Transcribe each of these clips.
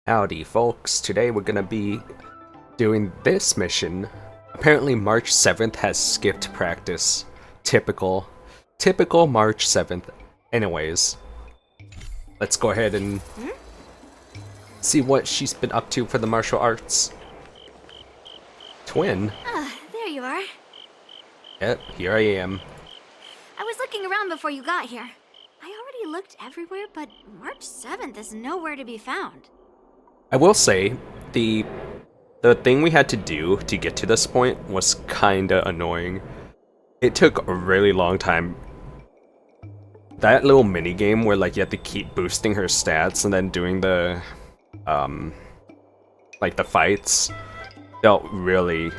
Howdy folks, today we're gonna be doing this mission. Apparently March 7th has skipped practice. Typical March 7th. Anyways, let's go ahead and see what she's been up to for the martial arts. Twin? Ah, there you are. Yep, here I am. I was looking around before you got here. I already looked everywhere, but March 7th is nowhere to be found. I will say, the thing we had to do to get to this point was kinda annoying. It took a really long time. That little mini game where like you had to keep boosting her stats and then doing the like the fights felt really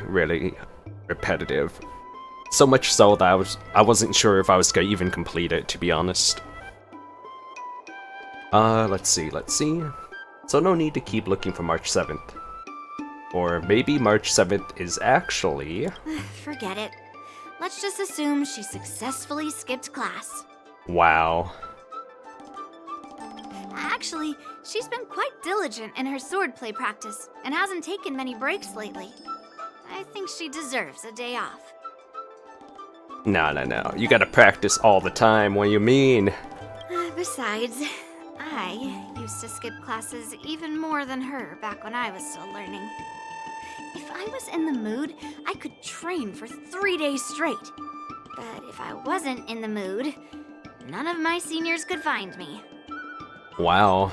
repetitive. So much so that I wasn't sure if I was gonna even complete it, to be honest. Let's see. So no need to keep looking for March 7th. Or maybe March 7th is actually... Forget it. Let's just assume she successfully skipped class. Wow. Actually, she's been quite diligent in her swordplay practice and hasn't taken many breaks lately. I think she deserves a day off. No. You gotta practice all the time, what do you mean? Besides, I used to skip classes even more than her back when I was still learning. If I was in the mood, I could train for 3 days straight. But if I wasn't in the mood, none of my seniors could find me. Wow.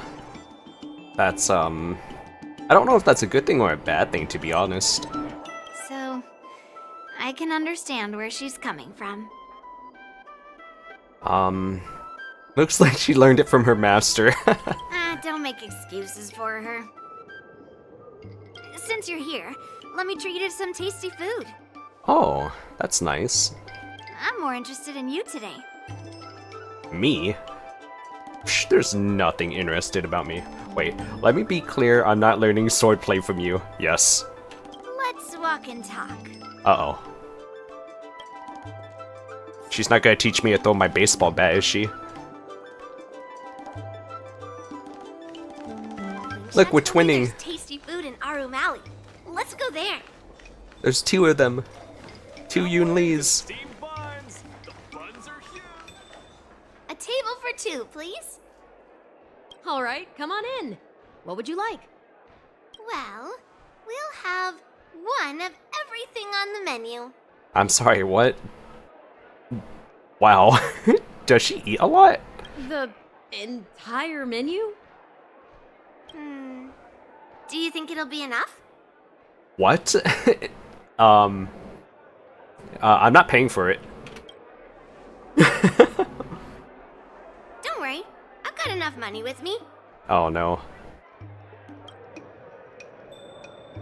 That's, I don't know if that's a good thing or a bad thing, to be honest. So, I can understand where she's coming from. Looks like she learned it from her master. Don't make excuses for her. Since you're here, let me treat you to some tasty food. Oh, that's nice. I'm more interested in you today. Me? Psh, there's nothing interested about me. Wait, let me be clear, I'm not learning swordplay from you. Yes. Let's walk and talk. Uh-oh. She's not gonna teach me to throw my baseball bat, is she? Look, we're twinning. There's tasty food in Aurum Alley. Let's go there. There's two of them. Two Yunlis. A table for two, please. All right, come on in. What would you like? Well, we'll have one of everything on the menu. I'm sorry, what? Wow. Does she eat a lot? The entire menu? Do you think it'll be enough? What? I'm not paying for it. Don't worry, I've got enough money with me. Oh no.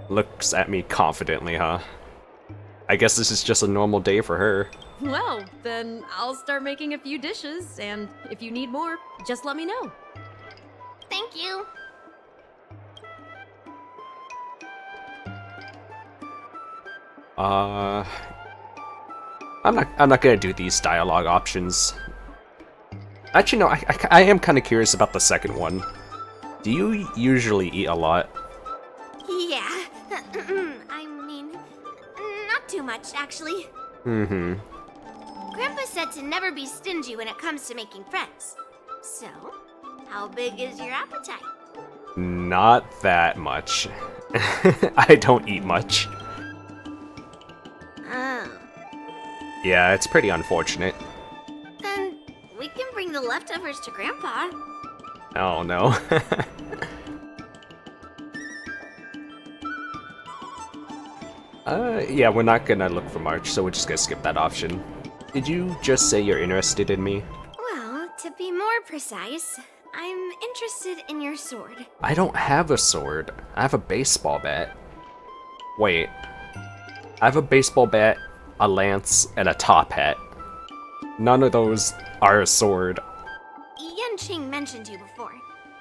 Looks at me confidently, huh? I guess this is just a normal day for her. Well, then I'll start making a few dishes, and if you need more, just let me know. Thank you. I'm not gonna do these dialogue options. Actually, no, I am kind of curious about the second one. Do you usually eat a lot? Yeah. I mean, not too much, actually. Grandpa said to never be stingy when it comes to making friends. So, how big is your appetite? Not that much. I don't eat much. Oh. Yeah, it's pretty unfortunate. Then we can bring the leftovers to Grandpa. Oh no. Yeah, we're not gonna look for March, so we're just gonna skip that option. Did you just say you're interested in me? Well, to be more precise, I'm interested in your sword. I don't have a sword. I have a baseball bat. Wait. I have a baseball bat, a lance, and a top hat. None of those are a sword. Yanqing mentioned you before.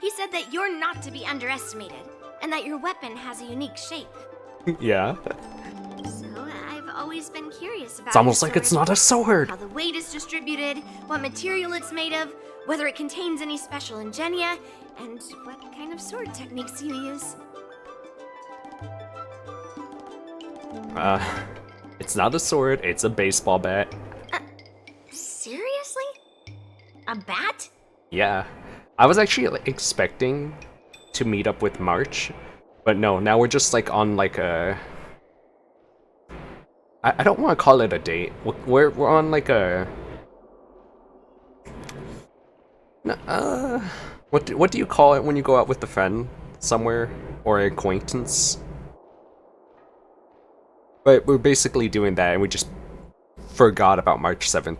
He said that you're not to be underestimated, and that your weapon has a unique shape. Yeah. So I've always been curious about It's almost your like it's sword. not a sword. How the weight is distributed, what material it's made of, whether it contains any special ingenia, and what kind of sword techniques you use. It's not a sword, it's a baseball bat. Seriously? A bat? Yeah. I was actually like, expecting to meet up with March, but no, now we're just like on like a... I don't want to call it a date. We're on like a... What do you call it when you go out with a friend somewhere? Or an acquaintance? But we're basically doing that and we just forgot about March 7th.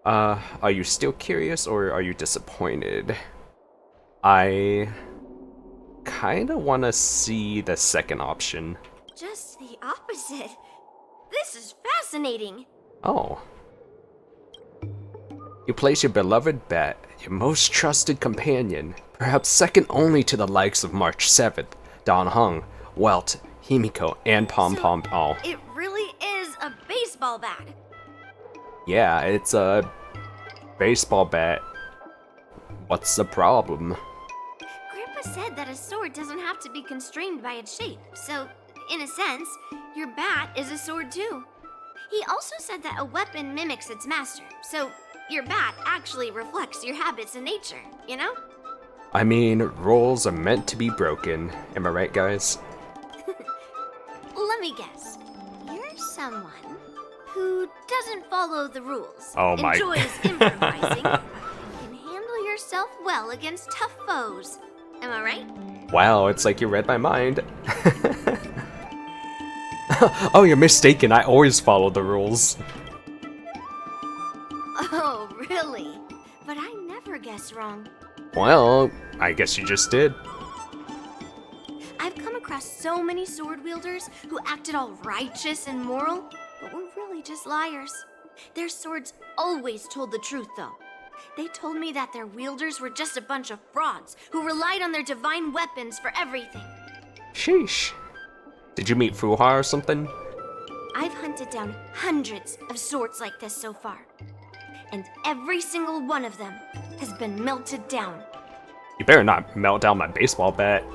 Are you still curious or are you disappointed? I kinda wanna see the second option. Just the opposite. This is fascinating. Oh. You place your beloved bat, your most trusted companion, perhaps second only to the likes of March 7th, Dan Heng, Welt, Himiko, and Pom Pom. Oh. It really is a baseball bat. Yeah, it's a baseball bat. What's the problem? Grandpa said that a sword doesn't have to be constrained by its shape, so, in a sense, your bat is a sword too. He also said that a weapon mimics its master, so your bat actually reflects your habits and nature, you know? I mean, rules are meant to be broken. Am I right, guys? Let me guess. You're someone who doesn't follow the rules, Oh my- enjoys improvising, and can handle yourself well against tough foes. Am I right? Wow, it's like you read my mind. Oh, you're mistaken. I always follow the rules. Oh, really? But I never guess wrong. Well, I guess you just did. I've come across so many sword wielders who acted all righteous and moral, but were really just liars. Their swords always told the truth, though. They told me that their wielders were just a bunch of frauds who relied on their divine weapons for everything. Sheesh. Did you meet Fuha or something? I've hunted down hundreds of swords like this so far, and every single one of them has been melted down. You better not melt down my baseball bat.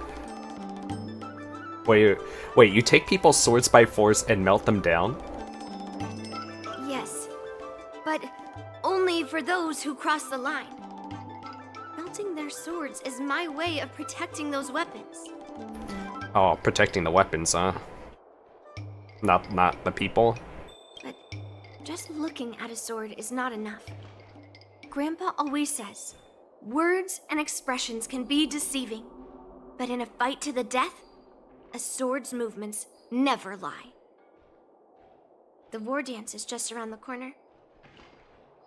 Wait, you take people's swords by force and melt them down? Yes, but only for those who cross the line. Melting their swords is my way of protecting those weapons. Oh, protecting the weapons, huh? Not the people? But just looking at a sword is not enough. Grandpa always says, words and expressions can be deceiving, but in a fight to the death, a sword's movements never lie. The war dance is just around the corner.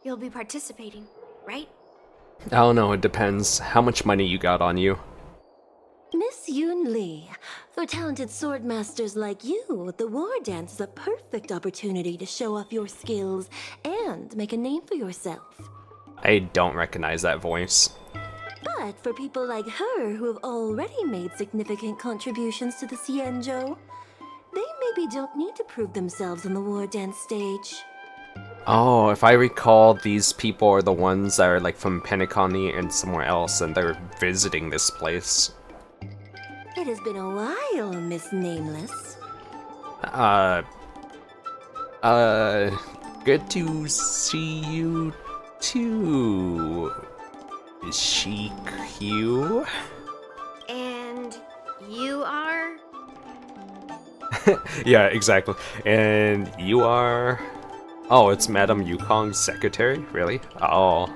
You'll be participating, right? I don't know, it depends. How much money you got on you? Miss Yunli, for talented sword masters like you, the war dance is a perfect opportunity to show off your skills and make a name for yourself. I don't recognize that voice. But for people like her who have already made significant contributions to the Xianshou, they maybe don't need to prove themselves on the war dance stage. Oh, if I recall, these people are the ones that are like from Penacony and somewhere else, and they're visiting this place. It has been a while, Miss Nameless. Good to see you too. Is she cute? And you are? Yeah, exactly. And you are... Oh, it's Madame Yukong's secretary? Really? Oh.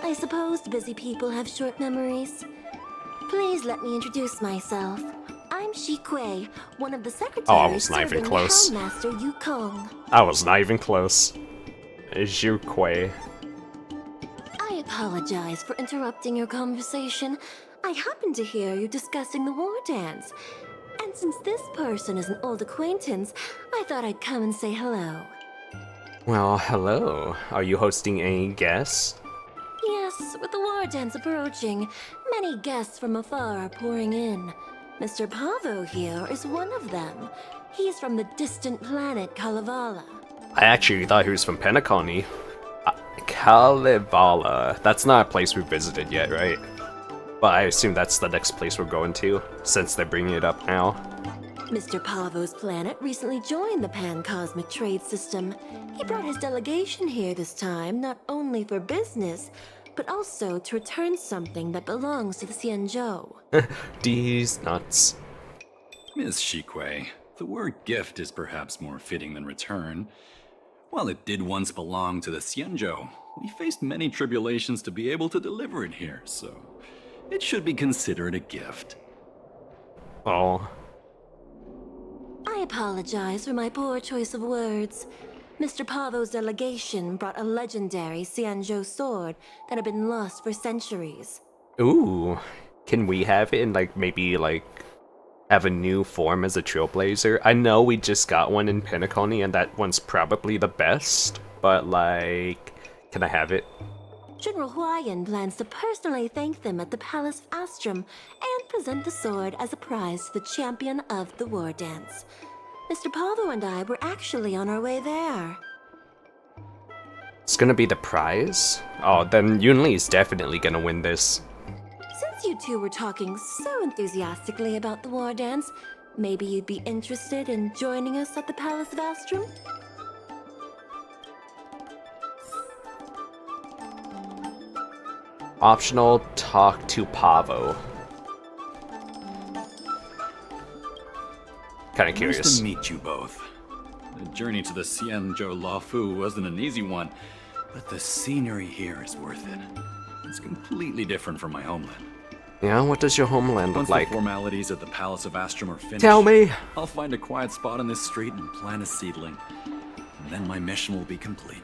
I suppose busy people have short memories. Please let me introduce myself. I'm Shi Kui, one of the secretaries Oh, I was not even serving close. the Master Yukong. I was not even close. Zhu Kui. I apologize for interrupting your conversation. I happened to hear you discussing the war dance. And since this person is an old acquaintance, I thought I'd come and say hello. Well, hello. Are you hosting any guests? Yes, with the war dance approaching, many guests from afar are pouring in. Mr. Pavo here is one of them. He's from the distant planet Kalevala. I actually thought he was from Penacony. Kalevala. That's not a place we visited yet, right? But I assume that's the next place we're going to, since they're bringing it up now. Mr. Pavo's planet recently joined the Pan-Cosmic Trade System. He brought his delegation here this time, not only for business, but also to return something that belongs to the Xianshou. These nuts. Miss Shikwe, the word gift is perhaps more fitting than return. While it did once belong to the Xianshou, we faced many tribulations to be able to deliver it here, so it should be considered a gift. Oh. I apologize for my poor choice of words. Mr. Pavo's delegation brought a legendary Xianshou sword that had been lost for centuries. Ooh. Can we have it and, like, maybe, like, have a new form as a trailblazer? I know we just got one in Penacony, and that one's probably the best, but, like, can I have it? General Huayan plans to personally thank them at the Palace of Astrum and present the sword as a prize to the champion of the war dance. Mr. Pavo and I were actually on our way there. It's gonna be the prize? Oh, then Yunli is definitely gonna win this. Since you two were talking so enthusiastically about the war dance, maybe you'd be interested in joining us at the Palace of Astrum? Optional, talk to Pavo. Kinda curious. Nice to meet you both. The journey to the Xianshou Luofu wasn't an easy one, but the scenery here is worth it. It's completely different from my homeland. Yeah, what does your homeland look Once like? the formalities at the Palace of Astrum are finished, Tell me! I'll find a quiet spot on this street and plant a seedling. And then my mission will be complete.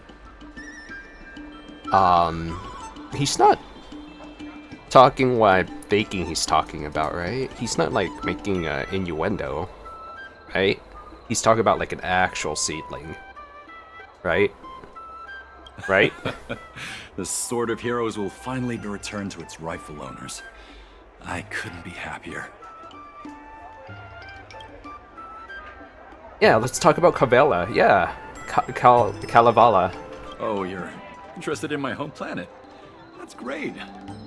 He's not talking what I'm thinking he's talking about, right? He's not, like, making an innuendo, right? He's talking about, like, an actual seedling, right? Right? The Sword of Heroes will finally be returned to its rightful owners. I couldn't be happier. Yeah, let's talk about Kavela. Yeah, Kalevala. Oh, you're interested in my home planet? That's great.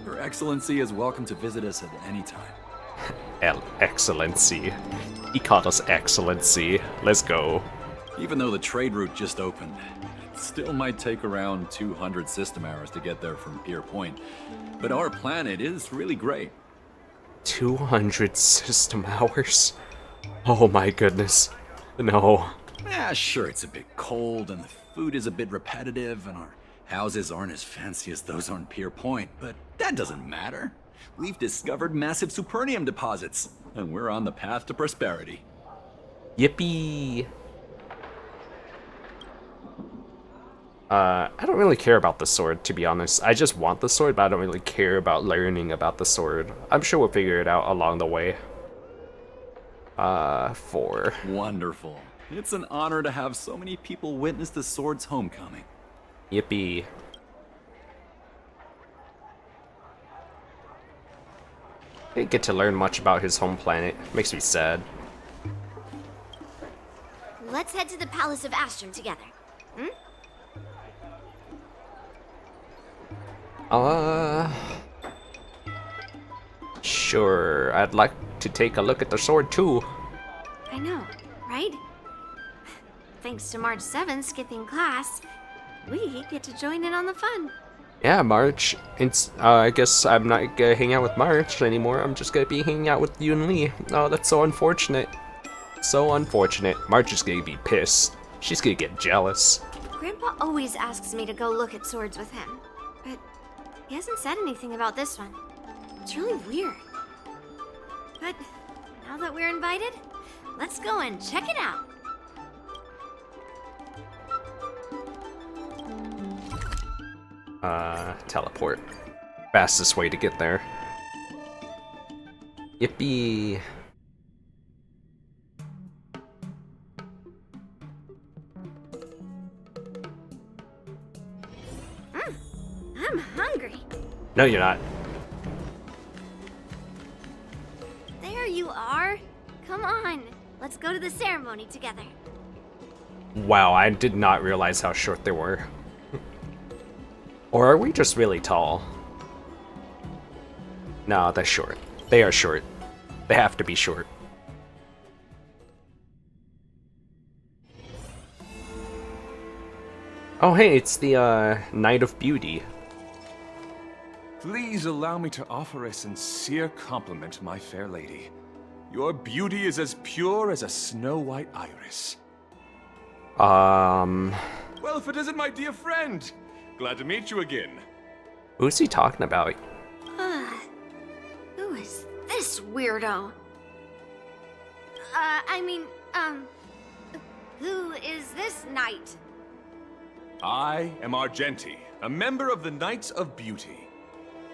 Your Excellency is welcome to visit us at any time. Excellency. He called us Excellency. Let's go. Even though the trade route just opened, it still might take around 200 system hours to get there from Pier Point. But our planet is really great. 200 system hours? Oh my goodness. No. Sure, it's a bit cold and the food is a bit repetitive and our houses aren't as fancy as those on Pier Point, but that doesn't matter. We've discovered massive supernium deposits, and we're on the path to prosperity. Yippee! I don't really care about the sword, to be honest. I just want the sword, but I don't really care about learning about the sword. I'm sure we'll figure it out along the way. 4. Wonderful. It's an honor to have so many people witness the sword's homecoming. Yippee. Didn't get to learn much about his home planet. Makes me sad. Let's head to the Palace of Astrum together. Hmm? Sure. I'd like to take a look at the sword too. I know, right? Thanks to March 7th skipping class, we get to join in on the fun. Yeah, March. It's, I guess I'm not gonna hang out with March anymore. I'm just gonna be hanging out with Yunli. Oh, that's so unfortunate. So unfortunate. March is gonna be pissed. She's gonna get jealous. Grandpa always asks me to go look at swords with him, but he hasn't said anything about this one. It's really weird. But now that we're invited, let's go and check it out. Teleport. Fastest way to get there. Yippee. I'm hungry. No, you're not. There you are. Come on, let's go to the ceremony together. Wow, I did not realize how short they were. Or are we just really tall? No, they're short. They are short. They have to be short. Oh hey, it's the Night of Beauty. Please allow me to offer a sincere compliment, my fair lady. Your beauty is as pure as a snow-white iris. Well, if it isn't my dear friend! Glad to meet you again. Who's he talking about? Who is this weirdo? Who is this knight? I am Argenti, a member of the Knights of Beauty.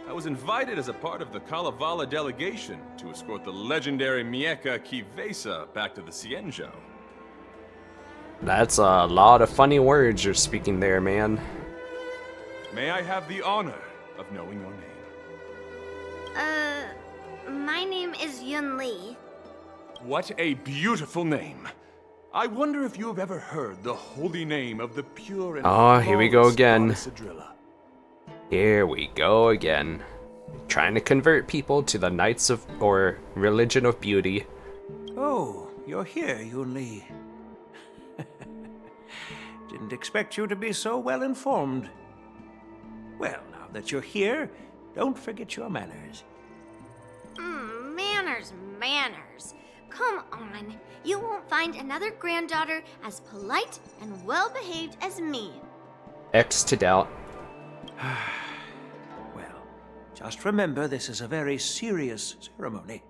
I was invited as a part of the Kalevala delegation to escort the legendary Mieka Kivesa back to the Xianshou. That's a lot of funny words you're speaking there, man. May I have the honor of knowing your name? My name is Yunli. What a beautiful name. I wonder if you have ever heard the holy name of the pure and Oh, here we go flawless again. goddess Adrilla. Here we go again. Trying to convert people to the Knights of, or Religion of Beauty. Oh, you're here, Yunli. Didn't expect you to be so well informed. Well, now that you're here, don't forget your manners. Manners. Come on. You won't find another granddaughter as polite and well-behaved as me. X to doubt. Well, just remember this is a very serious ceremony.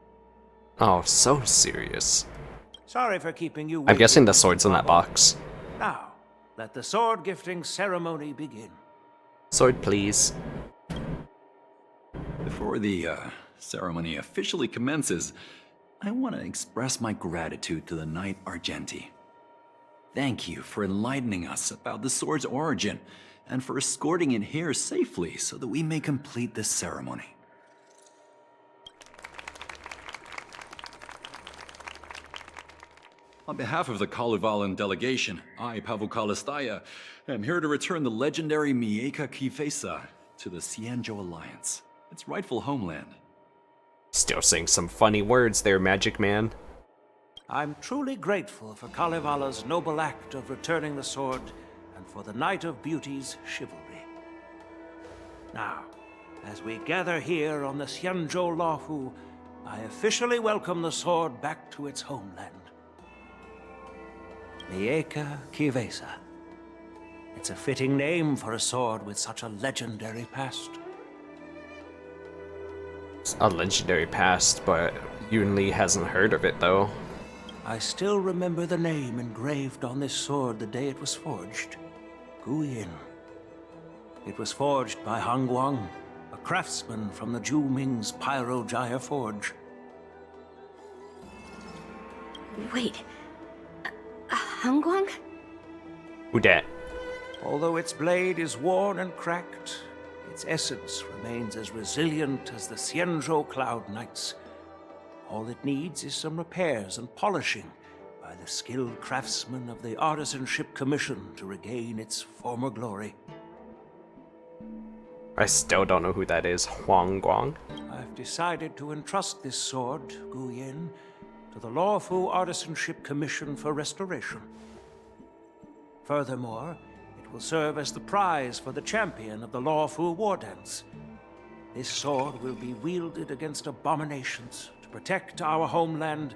Oh, so serious. Sorry for keeping you I'm waiting, guessing the Mr. sword's in that Bubble. box. Now, let the sword gifting ceremony begin. Sword, please. Before the ceremony officially commences, I want to express my gratitude to the Knight Argenti. Thank you for enlightening us about the sword's origin and for escorting it here safely so that we may complete this ceremony. On behalf of the Kalevalan delegation, I, Pavel Kalistaya, am here to return the legendary Mieka Kivesa to the Xianzhou Alliance, its rightful homeland. Still saying some funny words there, Magic Man. I'm truly grateful for Kalevala's noble act of returning the sword and for the Knight of Beauty's chivalry. Now, as we gather here on the Xianzhou Luofu, I officially welcome the sword back to its homeland. Mieka Kivesa. It's a fitting name for a sword with such a legendary past. It's a legendary past, but Yunli hasn't heard of it though. I still remember the name engraved on this sword the day it was forged. Guyin. It was forged by Hangguang, a craftsman from the Zhu Ming's Pyrojaya Forge. Wait. Hangguang? Who dat? Although its blade is worn and cracked, its essence remains as resilient as the Xianzhou Cloud Knights. All it needs is some repairs and polishing by the skilled craftsmen of the Artisanship Commission to regain its former glory. I still don't know who that is. Huang Guang? I've decided to entrust this sword, Guyin, to the Luofu Artisanship Commission for restoration. Furthermore, it will serve as the prize for the champion of the Luofu war dance. This sword will be wielded against abominations to protect our homeland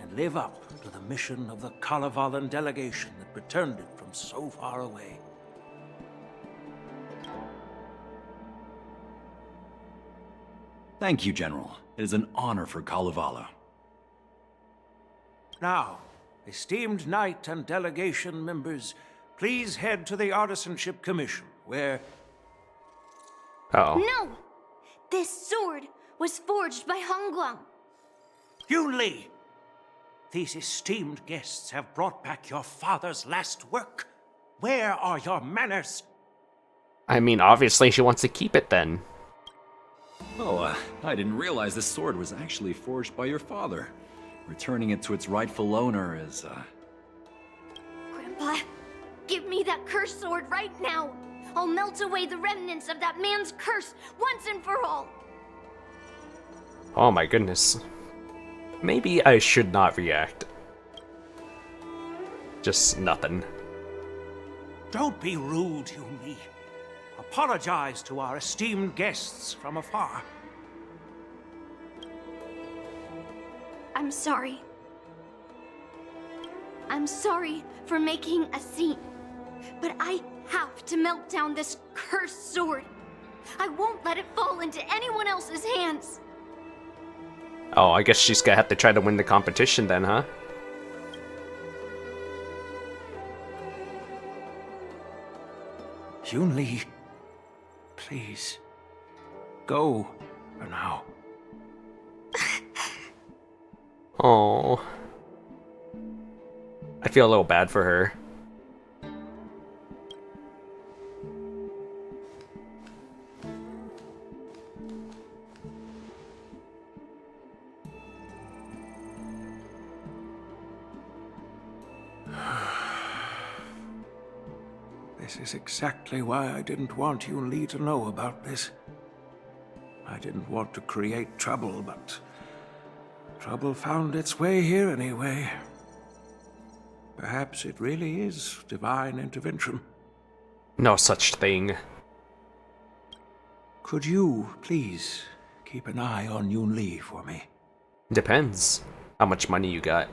and live up to the mission of the Kalevalan delegation that returned it from so far away. Thank you, General. It is an honor for Kalevala. Now, esteemed knight and delegation members, please head to the Artisanship Commission, where... Oh. No! This sword was forged by Hangguang. Yunli! These esteemed guests have brought back your father's last work. Where are your manners? I mean, obviously she wants to keep it then. Oh, I didn't realize this sword was actually forged by your father. Returning it to its rightful owner is, Grandpa, cursed sword right now. I'll melt away the remnants of that man's curse once and for all. Oh my goodness. Maybe I should not react. Just nothing. Don't be rude, Yunli. Apologize to our esteemed guests from afar. I'm sorry. I'm sorry for making a scene, but I have to melt down this cursed sword. I won't let it fall into anyone else's hands. Oh, I guess she's gonna have to try to win the competition then, huh? Yunli, please, go for now. Oh, I feel a little bad for her. This is exactly why I didn't want Yunli to know about this. I didn't want to create trouble, but trouble found its way here anyway. Perhaps it really is divine intervention. No such thing. Could you, please, keep an eye on Yunli for me? Depends how much money you got.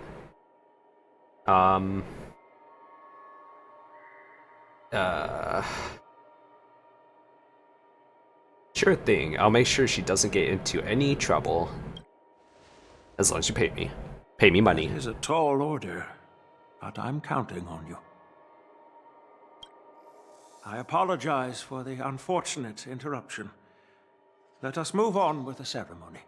Sure thing. I'll make sure she doesn't get into any trouble. As long as you pay me. Pay me money. It is a tall order, but I'm counting on you. I apologize for the unfortunate interruption. Let us move on with the ceremony.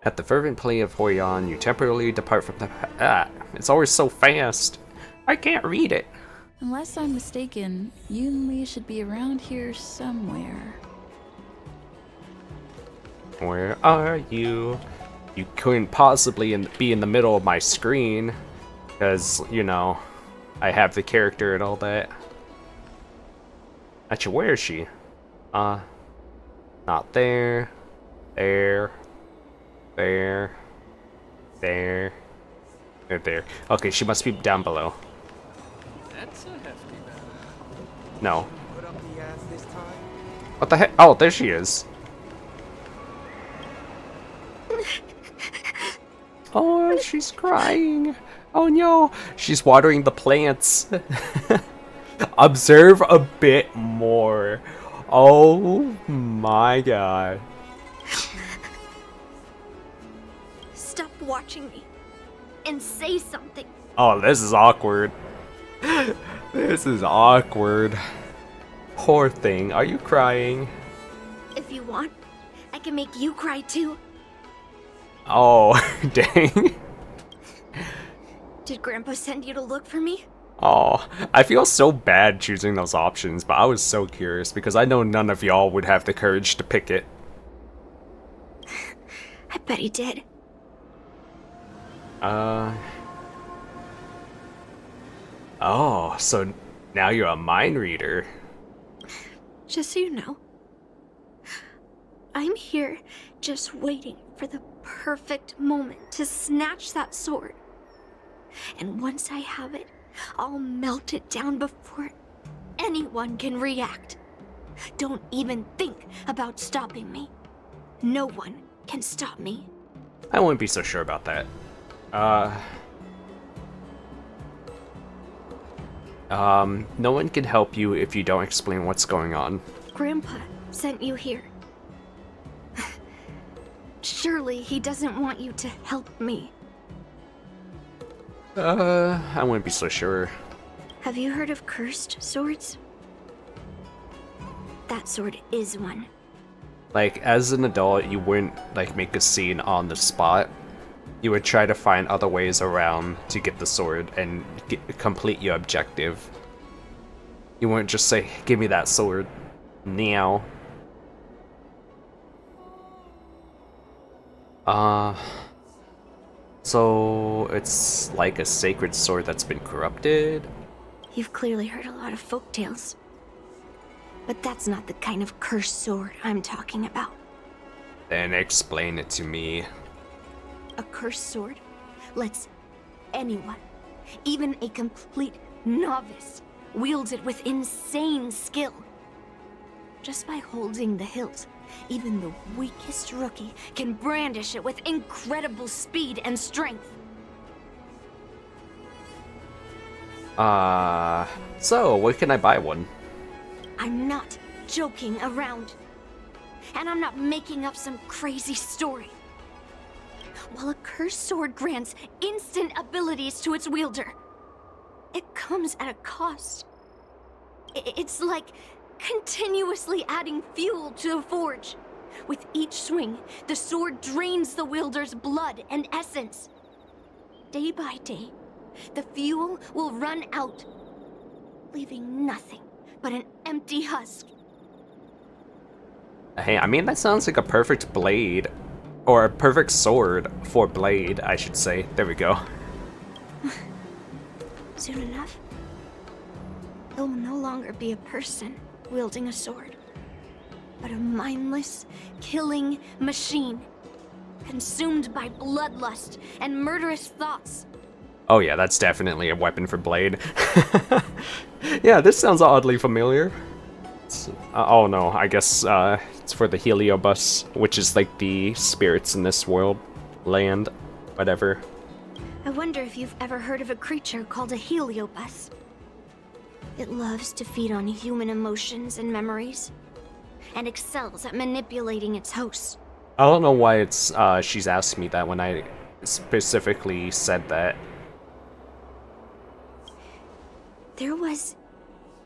At the fervent plea of Hoyan, you temporarily depart from the it's always so fast. I can't read it. Unless I'm mistaken, Yunli should be around here somewhere. Where are you? You couldn't possibly be in the middle of my screen, because, you know, I have the character and all that. Actually, where is she? Not there. There. There. There. There. Okay, she must be down below. That's a hefty battle. No. Put up the ass this time. What the heck? Oh, there she is. Oh, she's crying. Oh no, she's watering the plants. Observe a bit more. Oh my god. Stop watching me and say something. Oh, this is awkward. This is awkward. Poor thing, are you crying? If you want, I can make you cry too. Oh, dang. Did Grandpa send you to look for me? Oh, I feel so bad choosing those options, but I was so curious because I know none of y'all would have the courage to pick it. I bet he did. Oh, so now you're a mind reader. Just so you know, I'm here just waiting for the perfect moment to snatch that sword. And once I have it, I'll melt it down before anyone can react. Don't even think about stopping me. No one can stop me. I wouldn't be so sure about that. No one can help you if you don't explain what's going on. Grandpa sent you here. Surely he doesn't want you to help me. I wouldn't be so sure. Have you heard of cursed swords? That sword is one. Like, as an adult, you wouldn't, like, make a scene on the spot. You would try to find other ways around to get the sword and complete your objective. You wouldn't just say, give me that sword. Now. So it's like a sacred sword that's been corrupted? You've clearly heard a lot of folk tales. But that's not the kind of cursed sword I'm talking about. Then explain it to me. A cursed sword lets anyone, even a complete novice, wield it with insane skill. Just by holding the hilt, even the weakest rookie can brandish it with incredible speed and strength. So where can I buy one? I'm not joking around. And I'm not making up some crazy story. While a cursed sword grants instant abilities to its wielder, it comes at a cost. It's like continuously adding fuel to the forge. With each swing, the sword drains the wielder's blood and essence. Day by day, the fuel will run out, leaving nothing but an empty husk. Hey, I mean, that sounds like a perfect blade. Or a perfect sword for blade, I should say. There we go. Soon enough, it will no longer be a person wielding a sword, but a mindless, killing machine, consumed by bloodlust and murderous thoughts. Oh yeah, that's definitely a weapon for blade. Yeah, this sounds oddly familiar. Oh no, I guess it's for the Heliobus, which is like the spirits in this world, land, whatever. I wonder if you've ever heard of a creature called a Heliobus. It loves to feed on human emotions and memories, and excels at manipulating its hosts. I don't know why it's she's asked me that when I specifically said that. There was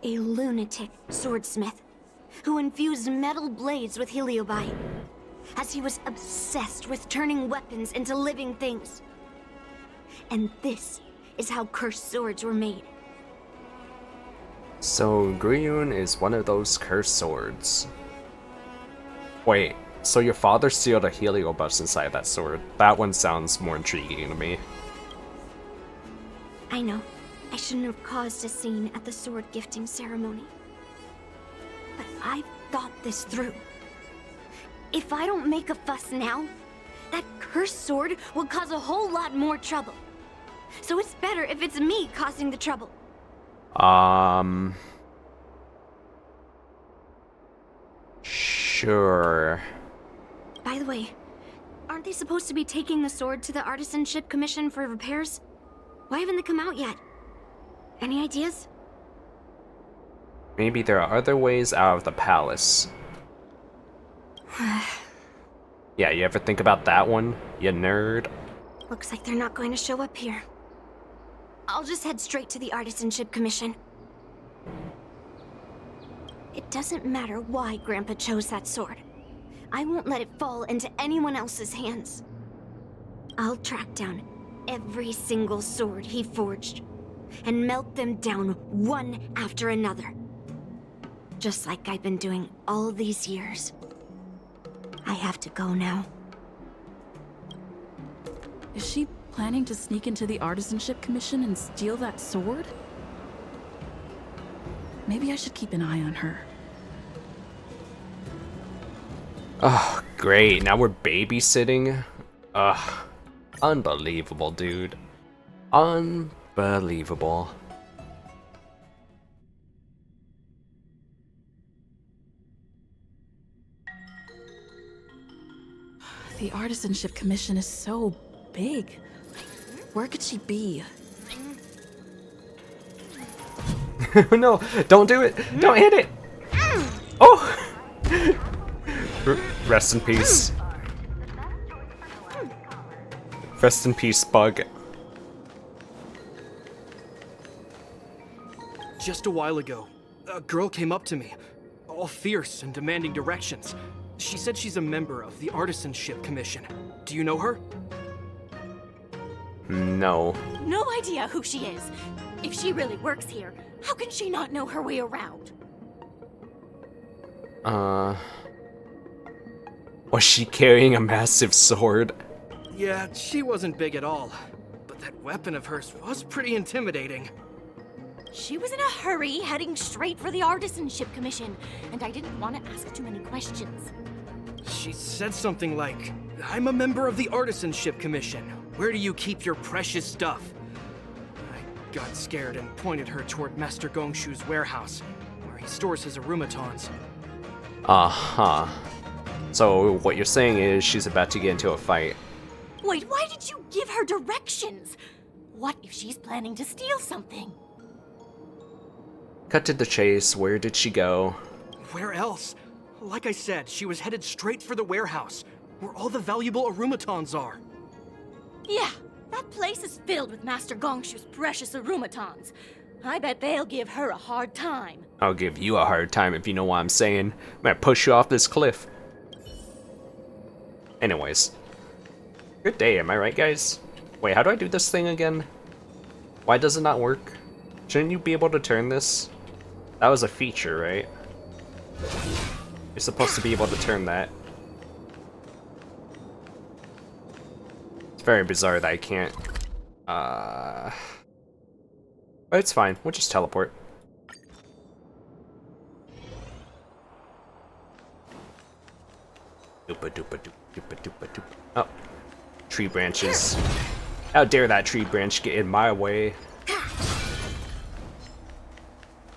a lunatic swordsmith who infused metal blades with heliobi, as he was obsessed with turning weapons into living things. And this is how cursed swords were made. So Griyun is one of those cursed swords. Wait, so your father sealed a Heliobus inside that sword? That one sounds more intriguing to me. I know, I shouldn't have caused a scene at the sword gifting ceremony. But I've thought this through. If I don't make a fuss now, that cursed sword will cause a whole lot more trouble. So it's better if it's me causing the trouble. Sure. By the way, aren't they supposed to be taking the sword to the Artisanship Commission for repairs? Why haven't they come out yet? Any ideas? Maybe there are other ways out of the palace. Yeah, you ever think about that one, you nerd? Looks like they're not going to show up here. I'll just head straight to the Artisanship Commission. It doesn't matter why Grandpa chose that sword. I won't let it fall into anyone else's hands. I'll track down every single sword he forged and melt them down one after another. Just like I've been doing all these years. I have to go now. Is she planning to sneak into the Artisanship Commission and steal that sword? Maybe I should keep an eye on her. Oh, great. Now we're babysitting? Ugh. Unbelievable, dude. Unbelievable. The Artisanship Commission is so big. Where could she be? No, don't do it. Don't hit it. Oh! Rest in peace. Rest in peace, Bug. Just a while ago, a girl came up to me, all fierce and demanding directions. She said she's a member of the Artisanship Commission. Do you know her? No. No idea who she is. If she really works here, how can she not know her way around? Was she carrying a massive sword? Yeah, she wasn't big at all. But that weapon of hers was pretty intimidating. She was in a hurry, heading straight for the Artisanship Commission, and I didn't want to ask too many questions. She said something like, I'm a member of the Artisanship Commission. Where do you keep your precious stuff? I got scared and pointed her toward Master Gongshu's warehouse, where he stores his arumatons. Uh-huh. So what you're saying is she's about to get into a fight. Wait, why did you give her directions? What if she's planning to steal something? Cut to the chase, where did she go? Where else? Like I said, she was headed straight for the warehouse, where all the valuable arumatons are. Yeah, that place is filled with Master Gongshu's precious arumatons. I bet they'll give her a hard time. I'll give you a hard time if you know what I'm saying. I'm gonna push you off this cliff. Anyways. Good day, am I right, guys? Wait, how do I do this thing again? Why does it not work? Shouldn't you be able to turn this? That was a feature, right? You're supposed to be able to turn that. It's very bizarre that I can't. But it's fine. We'll just teleport. Oh. Tree branches. How dare that tree branch get in my way?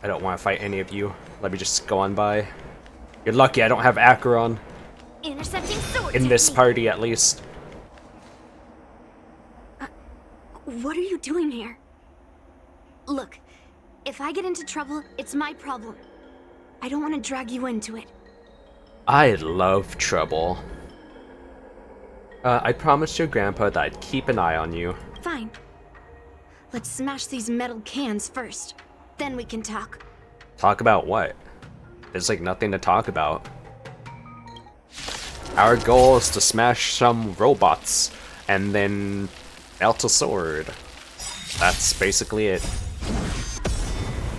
I don't want to fight any of you. Let me just go on by. You're lucky I don't have Acheron. Intercepting sword In this technique. party, at least. What are you doing here? Look, if I get into trouble, it's my problem. I don't want to drag you into it. I love trouble. I promised your grandpa that I'd keep an eye on you. Fine. Let's smash these metal cans first. Then we can talk. Talk about what? There's like nothing to talk about. Our goal is to smash some robots and then melt a sword. That's basically it.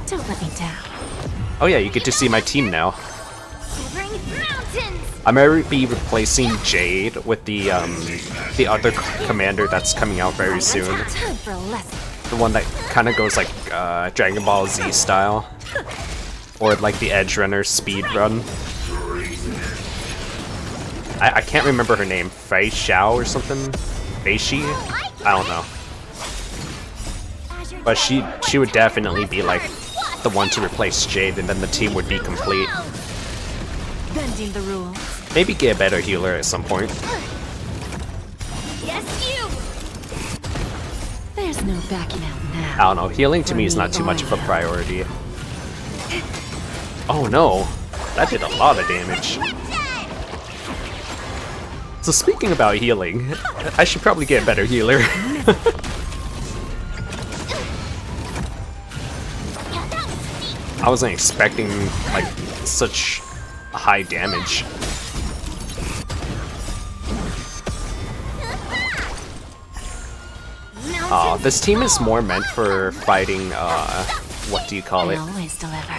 Don't let me down. Oh yeah, you get to see my team now. Bring mountains! I'm gonna be replacing Jade with the other commander that's coming out very soon. Time for a lesson. The one that kind of goes like Dragon Ball Z style, or like the Edge Runner speed run. I can't remember her name. Xianshou or something. Feishi? I don't know. But she would definitely be like the one to replace Jade, and then the team would be complete. Bending the rules. Maybe get a better healer at some point. Yes, you! There's no backing out now. I don't know. Healing to me is not too much of a priority. Oh no, that did a lot of damage. So speaking about healing, I should probably get a better healer. I wasn't expecting like such high damage. This team is more meant for fighting, what do you call it? Always deliver.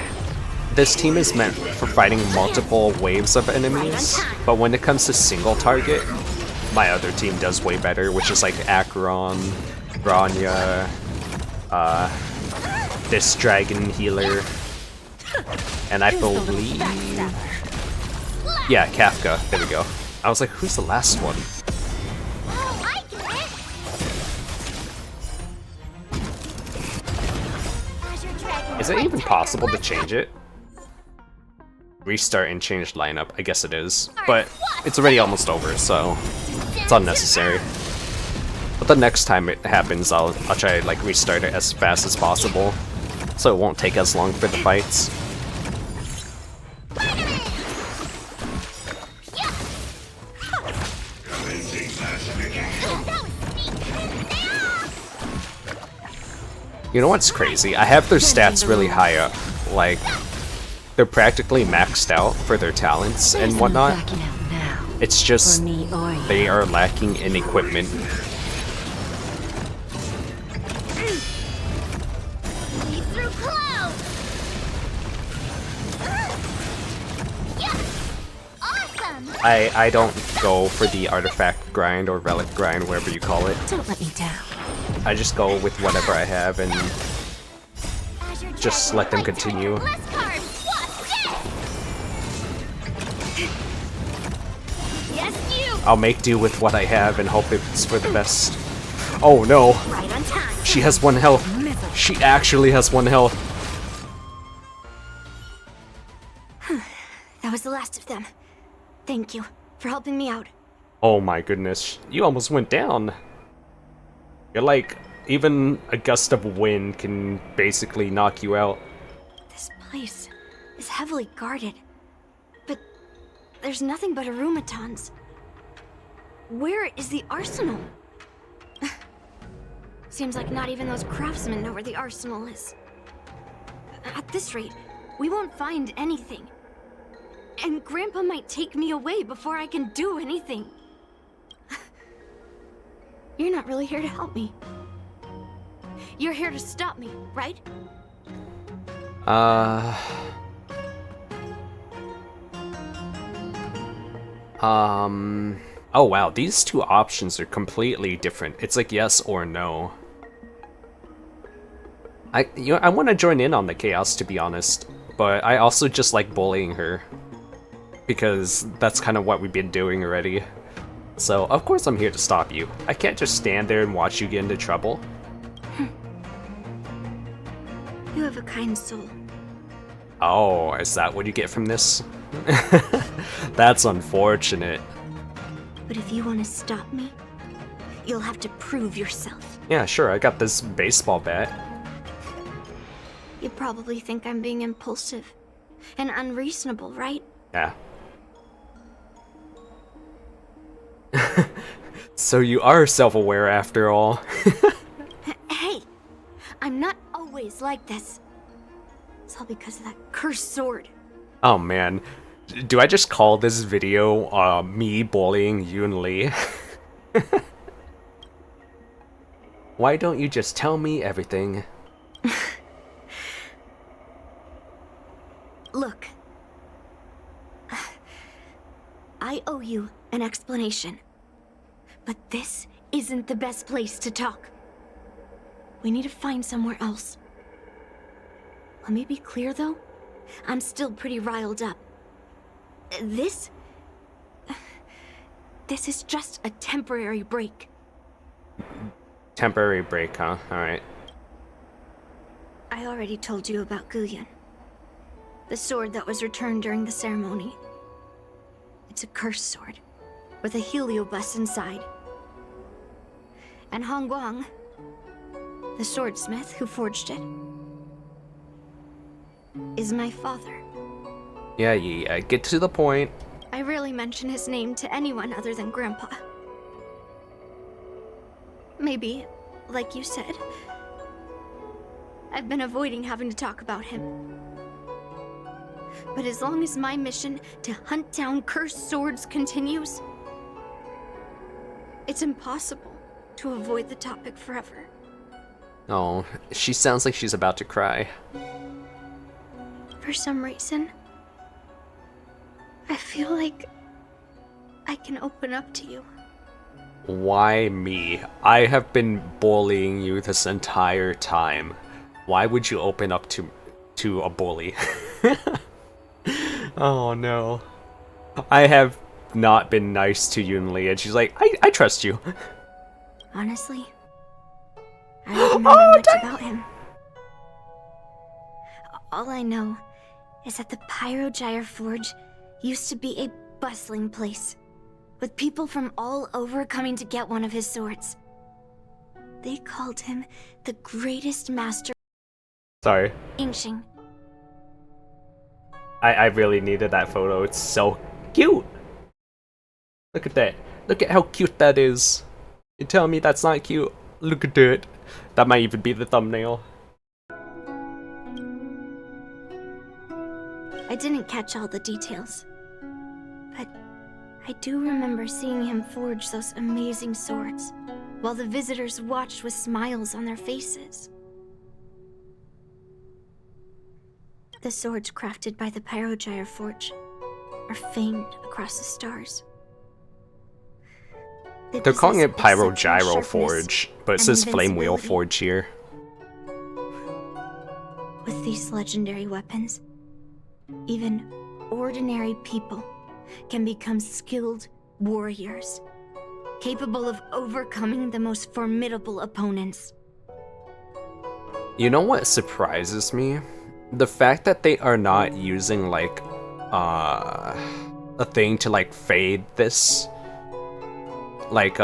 This team is meant for fighting multiple waves of enemies, but when it comes to single target, my other team does way better, which is like Acheron, Grania, this dragon healer, and I believe... Yeah, Kafka, there we go. I was like, who's the last one? Is it even possible to change it? Restart and change lineup, I guess it is. But it's already almost over, so it's unnecessary. But the next time it happens, I'll try to like restart it as fast as possible, so it won't take as long for the fights. You know what's crazy? I have their stats really high up. Like, they're practically maxed out for their talents and whatnot. It's just they are lacking in equipment. I don't go for the artifact grind or relic grind, whatever you call it. Don't let me down. I just go with whatever I have, and just let them continue. Yes, you! I'll make do with what I have and hope it's for the best. Oh no! Right on time. She has 1 health. She actually has 1 health. That was the last of them. Thank you for helping me out. Oh my goodness. You almost went down. You're like, even a gust of wind can basically knock you out. This place is heavily guarded. But there's nothing but automatons. Where is the arsenal? Seems like not even those craftsmen know where the arsenal is. At this rate, we won't find anything. And Grandpa might take me away before I can do anything. You're not really here to help me. You're here to stop me, right? Oh wow, these two options are completely different. It's like yes or no. I want to join in on the chaos, to be honest, but I also just like bullying her because that's kind of what we've been doing already. So of course I'm here to stop you. I can't just stand there and watch you get into trouble. You have a kind soul. Oh, is that what you get from this? That's unfortunate. But if you want to stop me, you'll have to prove yourself. Yeah, sure, I got this baseball bat. You probably think I'm being impulsive and unreasonable, right? Yeah. So you are self-aware after all. Hey, I'm not always like this. It's all because of that cursed sword. Oh man. Do I just call this video me bullying Yunli? Why don't you just tell me everything? Look. I owe you an explanation. But this isn't the best place to talk. We need to find somewhere else. Let me be clear, though. I'm still pretty riled up. This is just a temporary break. Temporary break, huh? Alright. I already told you about Guyan. The sword that was returned during the ceremony. It's a cursed sword, with a heliobus inside. And Hongguang, the swordsmith who forged it, is my father. Yeah, get to the point. I rarely mention his name to anyone other than Grandpa. Maybe, like you said, I've been avoiding having to talk about him. But as long as my mission to hunt down cursed swords continues, it's impossible to avoid the topic forever. Oh, she sounds like she's about to cry. For some reason, I feel like I can open up to you. Why me? I have been bullying you this entire time. Why would you open up to a bully? Oh no. I have not been nice to Yunli, and she's like, I trust you. Honestly, I don't remember much about him. All I know is that the Pyrogyre Forge used to be a bustling place, with people from all over coming to get one of his swords. They called him the greatest master. Sorry. Yingxing. I really needed that photo. It's so cute. Look at that. Look at how cute that is. You tell me that's not cute? Look at it. That might even be the thumbnail. I didn't catch all the details, but I do remember seeing him forge those amazing swords, while the visitors watched with smiles on their faces. The swords crafted by the Pyrogyre Forge are famed across the stars. They're calling it possess exceptional Pyrogyro sharpness Forge, but it and says Flame Wheel invincibility. Forge here. With these legendary weapons, even ordinary people can become skilled warriors, capable of overcoming the most formidable opponents. You know what surprises me? The fact that they are not using like a thing to like fade this, like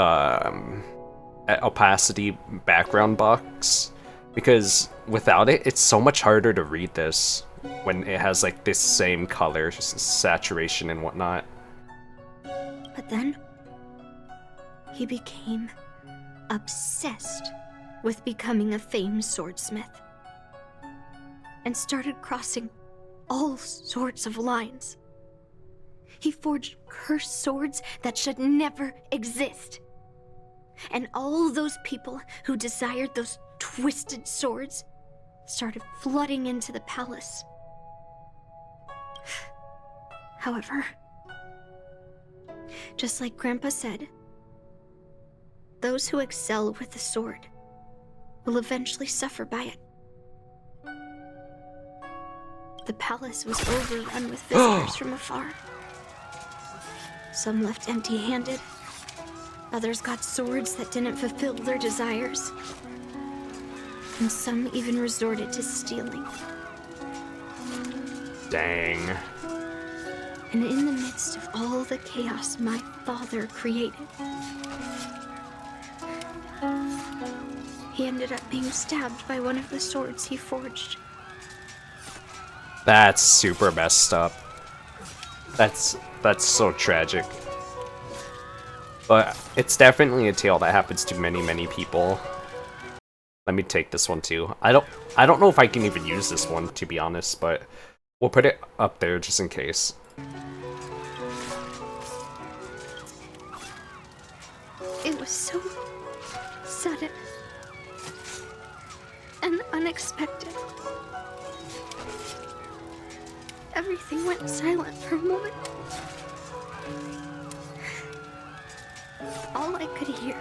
opacity background box, because without it, it's so much harder to read this when it has like this same color, saturation and whatnot. But then, he became obsessed with becoming a famed swordsmith, and started crossing all sorts of lines. He forged cursed swords that should never exist. And all those people who desired those twisted swords started flooding into the palace. However, just like Grandpa said, those who excel with the sword will eventually suffer by it. The palace was overrun with visitors from afar. Some left empty-handed. Others got swords that didn't fulfill their desires. And some even resorted to stealing. Dang. And in the midst of all the chaos my father created, he ended up being stabbed by one of the swords he forged. That's super messed up. That's so tragic. But it's definitely a tale that happens to many people. Let me take this one too. I don't know if I can even use this one, to be honest, but we'll put it up there just in case. It was so sudden and unexpected. Everything went silent for a moment. All I could hear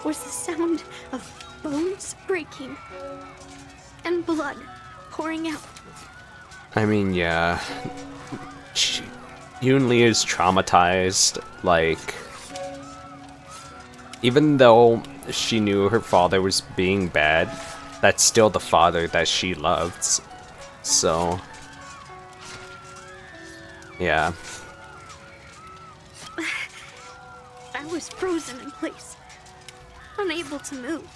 was the sound of bones breaking and blood pouring out. I mean, yeah. Yunli is traumatized, like... Even though she knew her father was being bad, that's still the father that she loved. So... yeah. I was frozen in place, unable to move.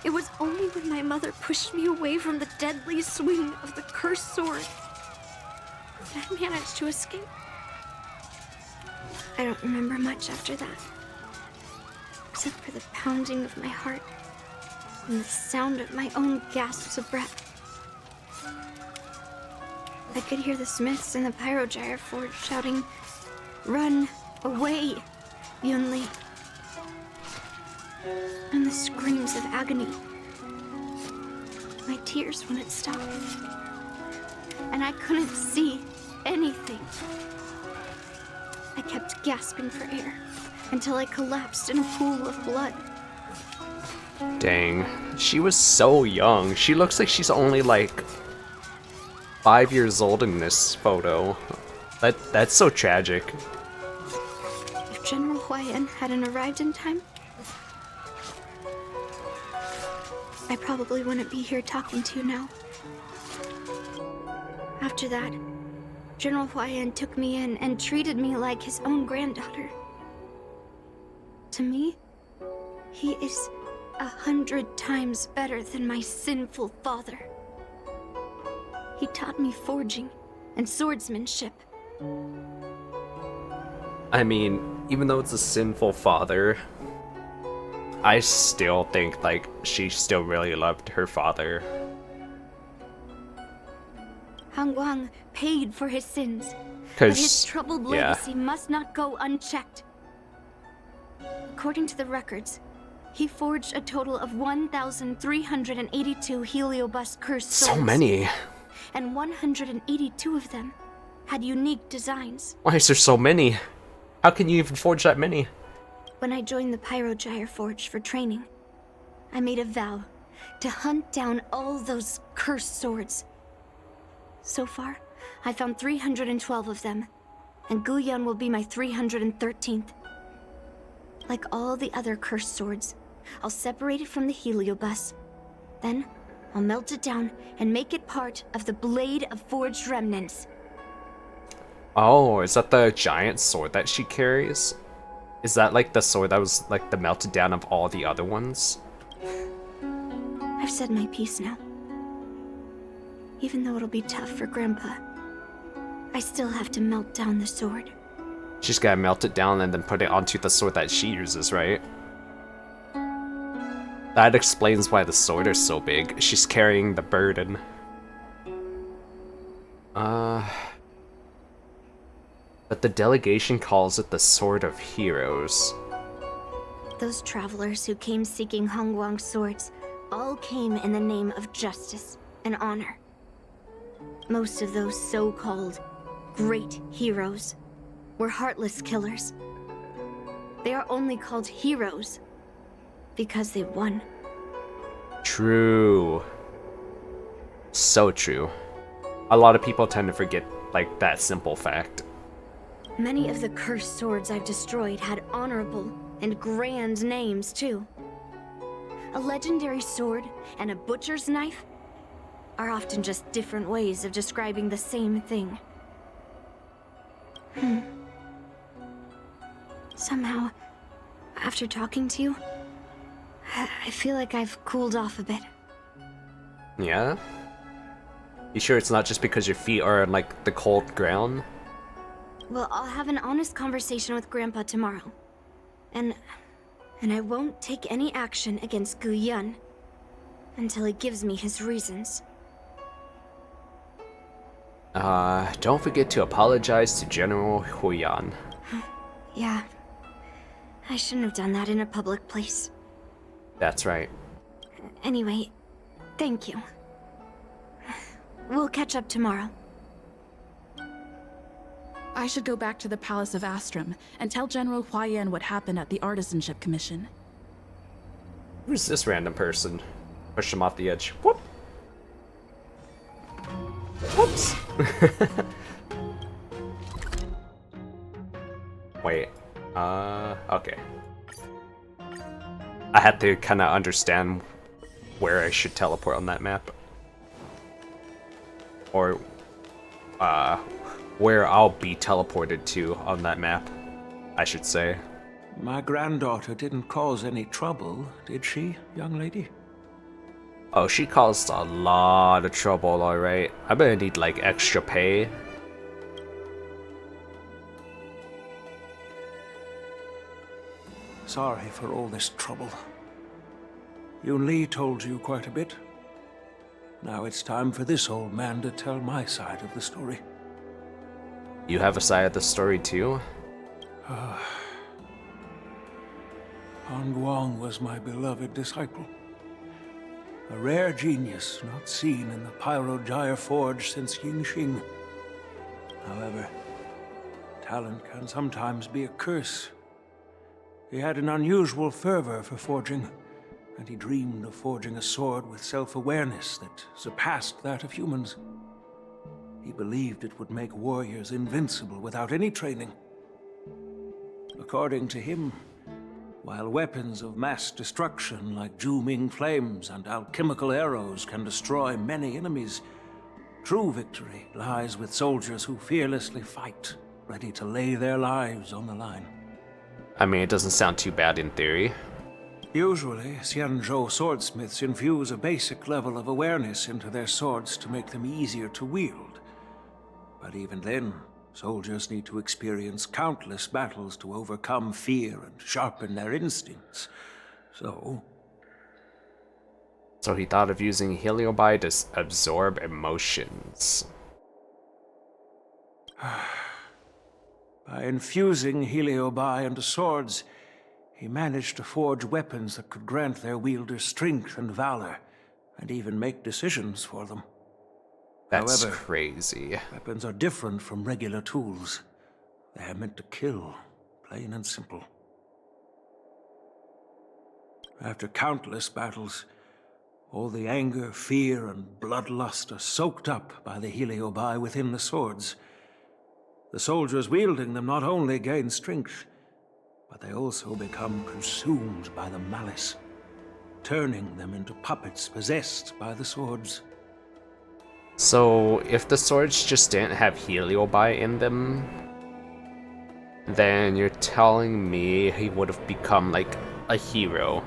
It was only when my mother pushed me away from the deadly swing of the cursed sword that I managed to escape. I don't remember much after that, except for the pounding of my heart and the sound of my own gasps of breath. I could hear the smiths in the Pyrogyre forge shouting, "Run away, Yunli!" And the screams of agony. My tears wouldn't stop, and I couldn't see anything. I kept gasping for air until I collapsed in a pool of blood. Dang. She was so young. She looks like she's only like 5 years old in this photo. That's so tragic. If General Huayan hadn't arrived in time, I probably wouldn't be here talking to you now. After that, General Huayan took me in and treated me like his own granddaughter. To me, he is 100 times better than my sinful father. He taught me forging and swordsmanship. I mean, even though it's a sinful father, I still think, like, she still really loved her father. Han Guang paid for his sins, but his troubled yeah. legacy must not go unchecked. According to the records, he forged a total of 1,382 Heliobus cursed swords. So many. And 182 of them had unique designs. Why is there so many? How can you even forge that many? When I joined the Pyrogyre Forge for training, I made a vow to hunt down all those cursed swords. So far, I found 312 of them, and Guyan will be my 313th. Like all the other cursed swords, I'll separate it from the heliobus. Then, I'll melt it down and make it part of the Blade of Forged Remnants. Oh, is that the giant sword that she carries? Is that like the sword that was like the melted down of all the other ones? I've said my piece now. Even though it'll be tough for Grandpa, I still have to melt down the sword. She's gotta melt it down and then put it onto the sword that she uses, right? That explains why the sword is so big. She's carrying the burden. But the delegation calls it the Sword of Heroes. Those travelers who came seeking Hongguang's swords all came in the name of justice and honor. Most of those so-called great heroes were heartless killers. They are only called heroes because they won. True. So true. A lot of people tend to forget, like, that simple fact. Many of the cursed swords I've destroyed had honorable and grand names, too. A legendary sword and a butcher's knife are often just different ways of describing the same thing. Somehow, after talking to you, I feel like I've cooled off a bit. Yeah? You sure it's not just because your feet are on, like, the cold ground? Well, I'll have an honest conversation with Grandpa tomorrow. And I won't take any action against Gu Yun until he gives me his reasons. Don't forget to apologize to General Huyan. Yeah. I shouldn't have done that in a public place. That's right. Anyway, thank you. We'll catch up tomorrow. I should go back to the Palace of Astrum and tell General Huayan what happened at the Artisanship Commission. Who's this random person? Push him off the edge. Whoop! Whoops! Wait. Okay. I had to kind of understand where I should teleport on that map. Or, where I'll be teleported to on that map, I should say. My granddaughter didn't cause any trouble, did she, young lady? Oh, she caused a lot of trouble, alright. I'm gonna need, like, extra pay. Sorry for all this trouble. Yunli told you quite a bit. Now it's time for this old man to tell my side of the story. You have a side of the story, too? Hongguang was my beloved disciple. A rare genius not seen in the Pyrogyre Forge since Yingxing. However, talent can sometimes be a curse. He had an unusual fervor for forging, and he dreamed of forging a sword with self-awareness that surpassed that of humans. He believed it would make warriors invincible without any training. According to him, while weapons of mass destruction like Zhu-Ming flames and alchemical arrows can destroy many enemies, true victory lies with soldiers who fearlessly fight, ready to lay their lives on the line. I mean, it doesn't sound too bad in theory. Usually, Xianshou swordsmiths infuse a basic level of awareness into their swords to make them easier to wield. But even then, soldiers need to experience countless battles to overcome fear and sharpen their instincts. So he thought of using Heliobi to absorb emotions. by infusing Heliobi into swords, he managed to forge weapons that could grant their wielders strength and valor, and even make decisions for them. That's However, crazy. Weapons are different from regular tools. They are meant to kill, plain and simple. After countless battles, All the anger, fear, and bloodlust are soaked up by the heliobi within the swords. The soldiers wielding them not only gain strength, but they also become consumed by the malice, turning them into puppets possessed by the swords. So, if the swords just didn't have heliobi in them, then you're telling me he would have become like a hero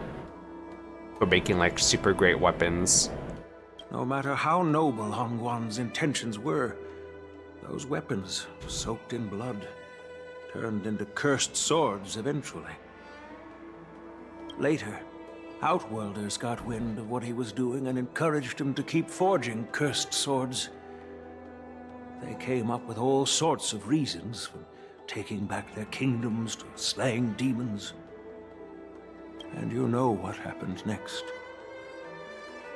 for making like super great weapons. No matter how noble Hongguang's intentions were, those weapons, soaked in blood, turned into cursed swords eventually. Later, Outworlders got wind of what he was doing and encouraged him to keep forging cursed swords. They came up with all sorts of reasons, from taking back their kingdoms to slaying demons. And you know what happened next.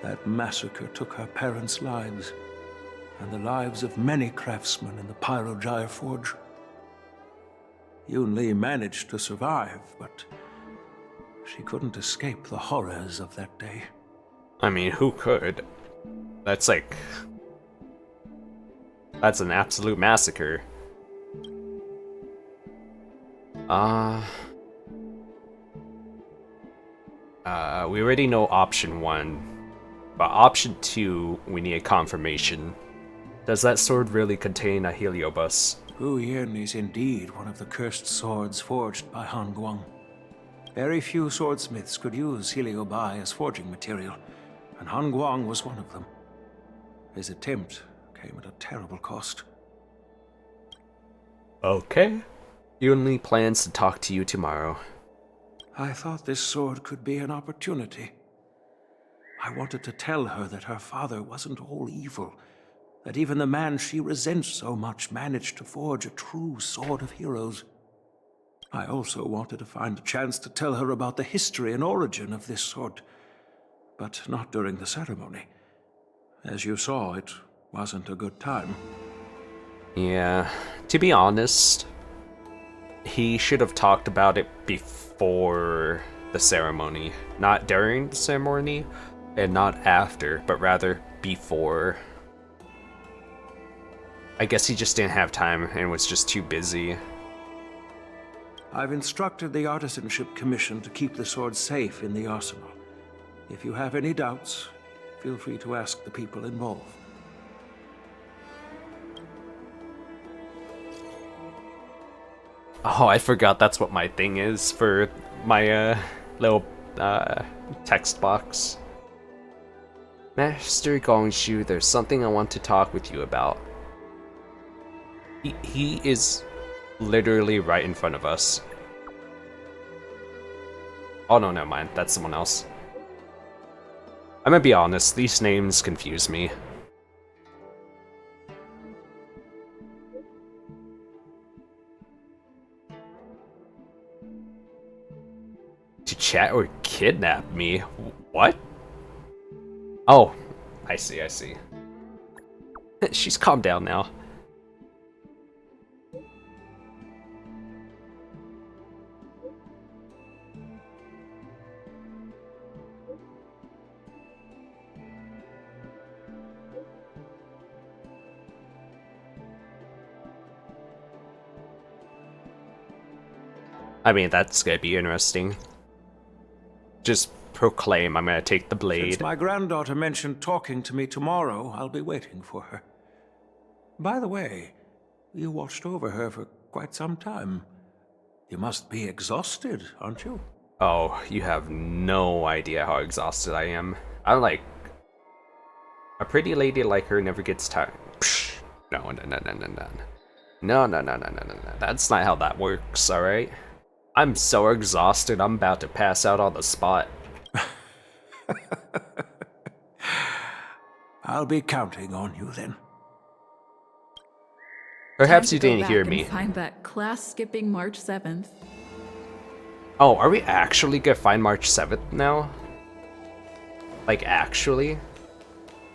That massacre took her parents' lives, and the lives of many craftsmen in the Pyrogyre Forge. Yunli managed to survive, but she couldn't escape the horrors of that day. I mean, who could? That's an absolute massacre. We already know option 1, but option 2, we need a confirmation. Does that sword really contain a heliobus? Gu Yin is indeed one of the cursed swords forged by Hongguang. Very few swordsmiths could use heliobi as forging material, and Hongguang was one of them. His attempt came at a terrible cost. Okay. Yunli plans to talk to you tomorrow. I thought this sword could be an opportunity. I wanted to tell her that her father wasn't all evil, that even the man she resents so much managed to forge a true sword of heroes. I also wanted to find a chance to tell her about the history and origin of this sword, but not during the ceremony. As you saw, it wasn't a good time. Yeah, to be honest, he should have talked about it before the ceremony. Not during the ceremony, and not after, but rather before. I guess he just didn't have time and was just too busy. I've instructed the Artisanship Commission to keep the sword safe in the arsenal. If you have any doubts, feel free to ask the people involved. Oh, I forgot that's what my thing is for my little text box. Master Gongshu, there's something I want to talk with you about. He is literally right in front of us. Oh no, never mind. That's someone else. I'm gonna be honest, these names confuse me. To chat or kidnap me? What? Oh, I see, I see. She's calmed down now. I mean, that's gonna be interesting. Just proclaim I'm gonna take the blade. Since my granddaughter mentioned talking to me tomorrow, I'll be waiting for her. By the way, you watched over her for quite some time. You must be exhausted, aren't you? Oh, you have no idea how exhausted I am. I'm like... A pretty lady like her never gets tired. No, no, no, no, no, no. No, no, no, no, no, no, no. That's not how that works, alright? I'm so exhausted, I'm about to pass out on the spot. I'll be counting on you then. Perhaps you Time to go didn't back hear and me. Find that class skipping March 7th. Oh, are we actually gonna find March 7th now? Like, actually?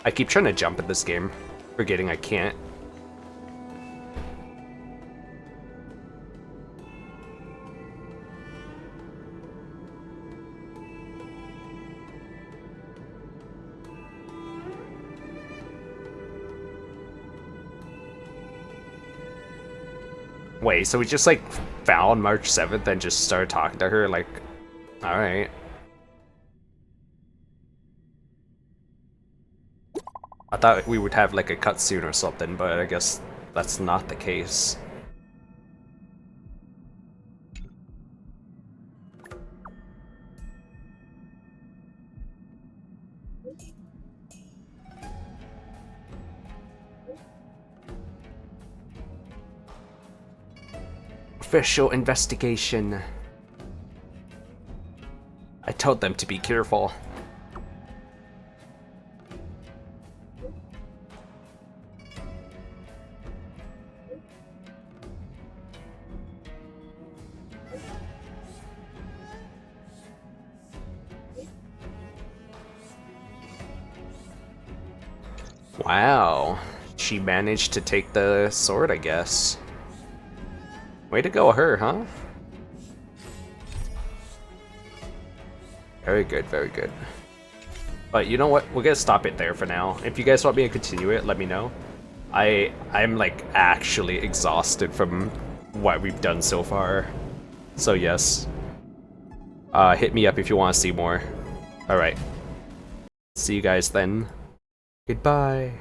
I keep trying to jump in this game, forgetting I can't. Wait, so we just like found March 7th and just started talking to her? Like, alright. I thought we would have like a cutscene or something, but I guess that's not the case. Official investigation. I told them to be careful. Wow, she managed to take the sword, I guess. Way to go, her, huh? Very good, very good. But you know what? We're gonna stop it there for now. If you guys want me to continue it, let me know. I'm like actually exhausted from what we've done so far. So yes. Hit me up if you want to see more. Alright. See you guys then. Goodbye.